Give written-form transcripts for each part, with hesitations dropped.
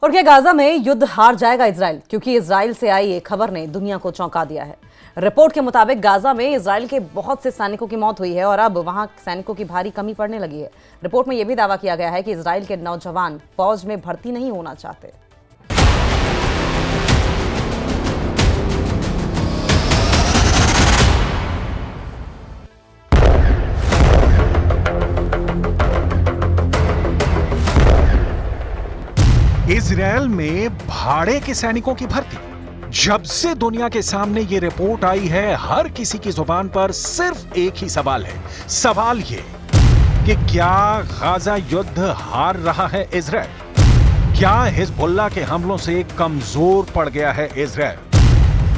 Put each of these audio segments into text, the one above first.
और क्या गाजा में युद्ध हार जाएगा इजराइल? क्योंकि इजराइल से आई एक खबर ने दुनिया को चौंका दिया है। रिपोर्ट के मुताबिक गाजा में इजराइल के बहुत से सैनिकों की मौत हुई है और अब वहां सैनिकों की भारी कमी पड़ने लगी है। रिपोर्ट में यह भी दावा किया गया है कि इजराइल के नौजवान फौज में भर्ती नहीं होना चाहते। इजरायल में भाड़े के सैनिकों की भर्ती। जब से दुनिया के सामने ये रिपोर्ट आई है, हर किसी की जुबान पर सिर्फ एक ही सवाल है। सवाल ये कि क्या गाजा युद्ध हार रहा है इजरायल? क्या हिजबुल्लाह के हमलों से कमजोर पड़ गया है इजरायल?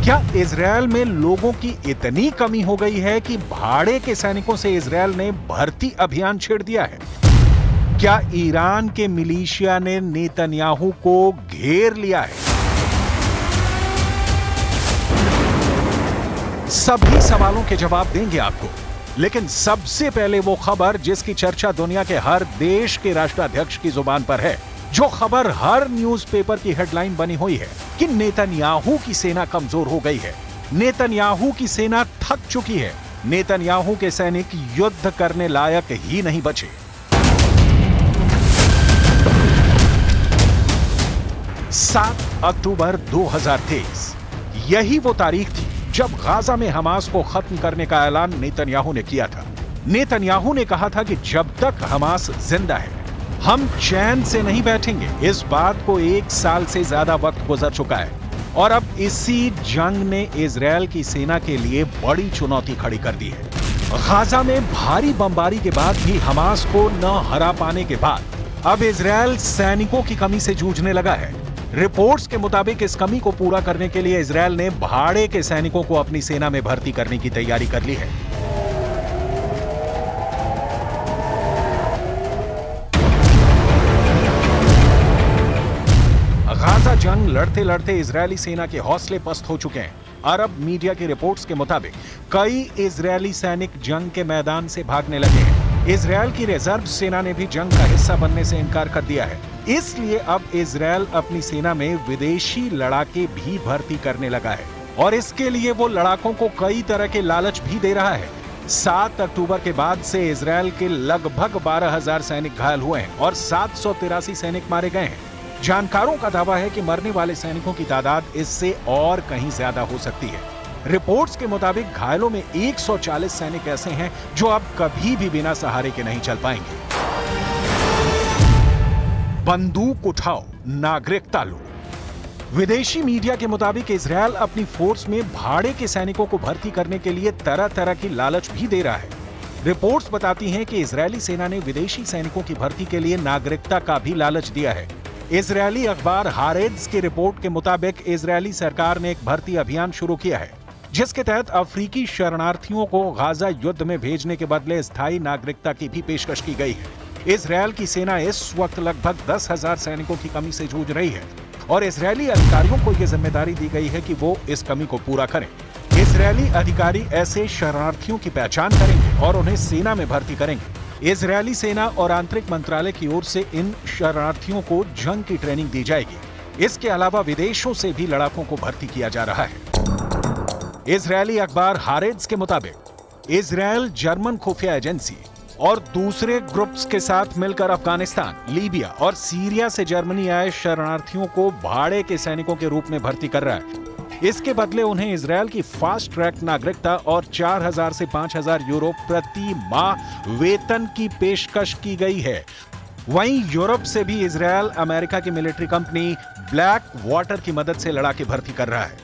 क्या इजरायल में लोगों की इतनी कमी हो गई है कि भाड़े के सैनिकों से इजरायल ने भर्ती अभियान छेड़ दिया है? क्या ईरान के मिलिशिया ने नेतन्याहू को घेर लिया है? सभी सवालों के जवाब देंगे आपको, लेकिन सबसे पहले वो खबर जिसकी चर्चा दुनिया के हर देश के राष्ट्राध्यक्ष की जुबान पर है, जो खबर हर न्यूज़पेपर की हेडलाइन बनी हुई है कि नेतन्याहू की सेना कमजोर हो गई है, नेतन्याहू की सेना थक चुकी है, नेतन्याहू के सैनिक युद्ध करने लायक ही नहीं बचे। 7 अक्टूबर 2023 यही वो तारीख थी जब गाजा में हमास को खत्म करने का ऐलान नेतन्याहू ने किया था। नेतन्याहू ने कहा था कि जब तक हमास जिंदा है, हम चैन से नहीं बैठेंगे। इस बात को 1 साल से ज्यादा वक्त गुजर चुका है और अब इसी जंग ने इजरायल की सेना के लिए बड़ी चुनौती खड़ी कर दी है। गाजा में भारी बमबारी के बाद भी हमास को न हरा पाने के बाद अब इजरायल सैनिकों की कमी से जूझने लगा है। रिपोर्ट्स के मुताबिक इस कमी को पूरा करने के लिए इजरायल ने भाड़े के सैनिकों को अपनी सेना में भर्ती करने की तैयारी कर ली है। गाजा जंग लड़ते लड़ते इजरायली सेना के हौसले पस्त हो चुके हैं। अरब मीडिया की रिपोर्ट्स के मुताबिक कई इजरायली सैनिक जंग के मैदान से भागने लगे हैं। इजरायल की रिजर्व सेना ने भी जंग का हिस्सा बनने से इनकार कर दिया है। इसलिए अब इजरायल अपनी सेना में विदेशी लड़ाके भी भर्ती करने लगा है और इसके लिए वो लड़ाकों को कई तरह के लालच भी दे रहा है। 7 अक्टूबर के बाद से इजरायल के लगभग 12,000 सैनिक घायल हुए हैं और 783 सैनिक मारे गए हैं। जानकारों का दावा है कि मरने वाले सैनिकों की तादाद इससे और कहीं ज्यादा हो सकती है। रिपोर्ट्स के मुताबिक घायलों में 140 सैनिक ऐसे हैं जो अब कभी भी बिना सहारे के नहीं चल पाएंगे। बंदूक उठाओ, नागरिकता लो। विदेशी मीडिया के मुताबिक इजरायल अपनी फोर्स में भाड़े के सैनिकों को भर्ती करने के लिए तरह तरह की लालच भी दे रहा है। रिपोर्ट्स बताती हैं कि इजरायली सेना ने विदेशी सैनिकों की भर्ती के लिए नागरिकता का भी लालच दिया है। इजरायली अखबार हारेट्ज की रिपोर्ट के मुताबिक इजरायली सरकार ने एक भर्ती अभियान शुरू किया है, जिसके तहत अफ्रीकी शरणार्थियों को गाजा युद्ध में भेजने के बदले स्थायी नागरिकता की भी पेशकश की गई है। इजरायल की सेना इस वक्त लगभग 10,000 सैनिकों की कमी से जूझ रही है और इजरायली अधिकारियों को यह जिम्मेदारी दी गई है कि वो इस कमी को पूरा करें। इजरायली अधिकारी ऐसे शरणार्थियों की पहचान करेंगे और उन्हें सेना में भर्ती करेंगे। इजरायली सेना और आंतरिक मंत्रालय की ओर से इन शरणार्थियों को जंग की ट्रेनिंग दी जाएगी। इसके अलावा विदेशों से भी लड़ाकों को भर्ती किया जा रहा है। इजरायली अखबार हारेट्ज के मुताबिक इजरायल जर्मन खुफिया एजेंसी और दूसरे ग्रुप्स के साथ मिलकर अफगानिस्तान, लीबिया और सीरिया से जर्मनी आए शरणार्थियों को भाड़े के सैनिकों के रूप में भर्ती कर रहा है। इसके बदले उन्हें इजरायल की फास्ट ट्रैक नागरिकता और 4,000 से 5,000 यूरो प्रति माह वेतन की पेशकश की गई है। वहीं यूरोप से भी इजरायल अमेरिका की मिलिट्री कंपनी ब्लैक वाटर की मदद से लड़ाके भर्ती कर रहा है।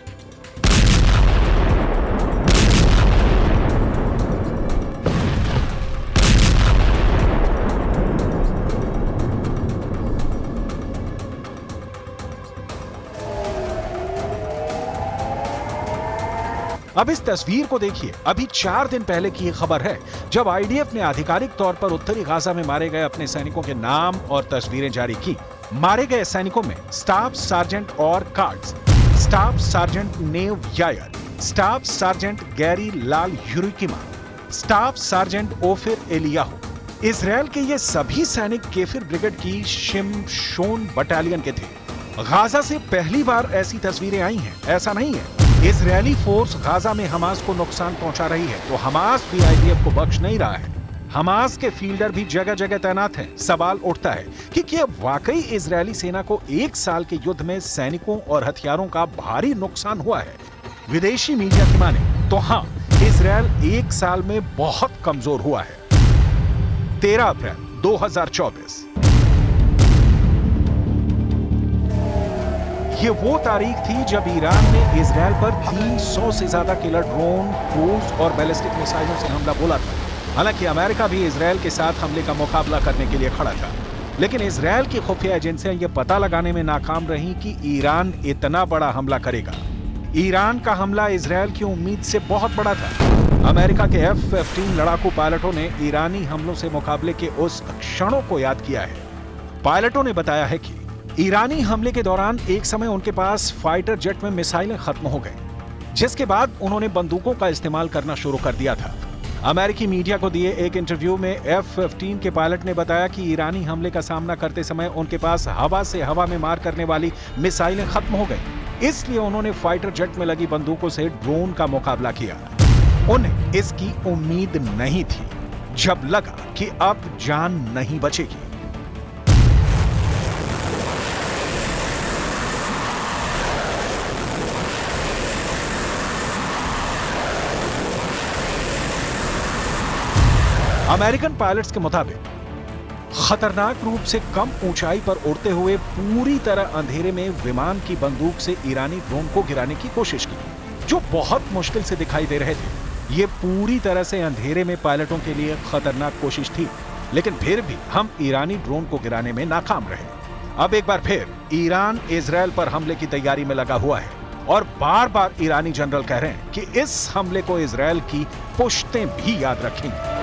अब इस तस्वीर को देखिए। अभी 4 दिन पहले की ये खबर है जब आईडीएफ ने आधिकारिक तौर पर उत्तरी गाजा में मारे गए अपने सैनिकों के नाम और तस्वीरें जारी की। मारे गए सैनिकों में स्टाफ सार्जेंट और कार्ड्स, staff sergeant Nave Yair, staff sergeant Gary Lal यूरिकिमा, staff sergeant Ofir Eliyahu. Israel के ये सभी सैनिक केफिर ब्रिगेड की शिमशोन बटालियन के थे। गाजा से पहली बार ऐसी तस्वीरें आई हैं, ऐसा नहीं है। इजरायली फोर्स गाजा में हमास को नुकसान पहुंचा रही है तो हमास भी आईडीएफ को बख्श नहीं रहा है। हमास के फील्डर भी जगह जगह तैनात हैं। सवाल उठता है कि क्या वाकई इजरायली सेना को 1 साल के युद्ध में सैनिकों और हथियारों का भारी नुकसान हुआ है? विदेशी मीडिया की माने तो हाँ, इजरायल 1 साल में बहुत कमजोर हुआ है। 13 अप्रैल 2024 ये वो तारीख थी जब ईरान ने इजरायल पर 300 से ज्यादा किलर ड्रोन, क्रूज और बैलिस्टिक मिसाइलों से हमला बोला था। हालांकि अमेरिका भी इजरायल के साथ हमले का मुकाबला करने के लिए खड़ा था, लेकिन इजरायल की खुफिया एजेंसियां यह पता लगाने में नाकाम रहीं कि ईरान इतना बड़ा हमला करेगा। ईरान का हमला इजरायल की उम्मीद से बहुत बड़ा था। अमेरिका के F-15 लड़ाकू पायलटों ने ईरानी हमलों से मुकाबले के उस क्षणों को याद किया है। पायलटों ने बताया है कि ईरानी हमले के दौरान एक समय उनके पास फाइटर जेट में मिसाइलें खत्म हो गई, जिसके बाद उन्होंने बंदूकों का इस्तेमाल करना शुरू कर दिया था। अमेरिकी मीडिया को दिए एक इंटरव्यू में F-15 के पायलट ने बताया कि ईरानी हमले का सामना करते समय उनके पास हवा से हवा में मार करने वाली मिसाइलें खत्म हो गई, इसलिए उन्होंने फाइटर जेट में लगी बंदूकों से ड्रोन का मुकाबला किया। उन्हें इसकी उम्मीद नहीं थी जब लगा कि अब जान नहीं बचेगी। अमेरिकन पायलट्स के मुताबिक खतरनाक रूप से कम ऊंचाई पर उड़ते हुए पूरी तरह अंधेरे में विमान की बंदूक से ईरानी ड्रोन को गिराने की कोशिश की, जो बहुत मुश्किल से दिखाई दे रहे थे। ये पूरी तरह से अंधेरे में पायलटों के लिए खतरनाक कोशिश थी, लेकिन फिर भी हम ईरानी ड्रोन को गिराने में नाकाम रहे। अब एक बार फिर ईरान इजरायल पर हमले की तैयारी में लगा हुआ है और बार बार ईरानी जनरल कह रहे हैं कि इस हमले को इजरायल की पुश्तें भी याद रखेंगी।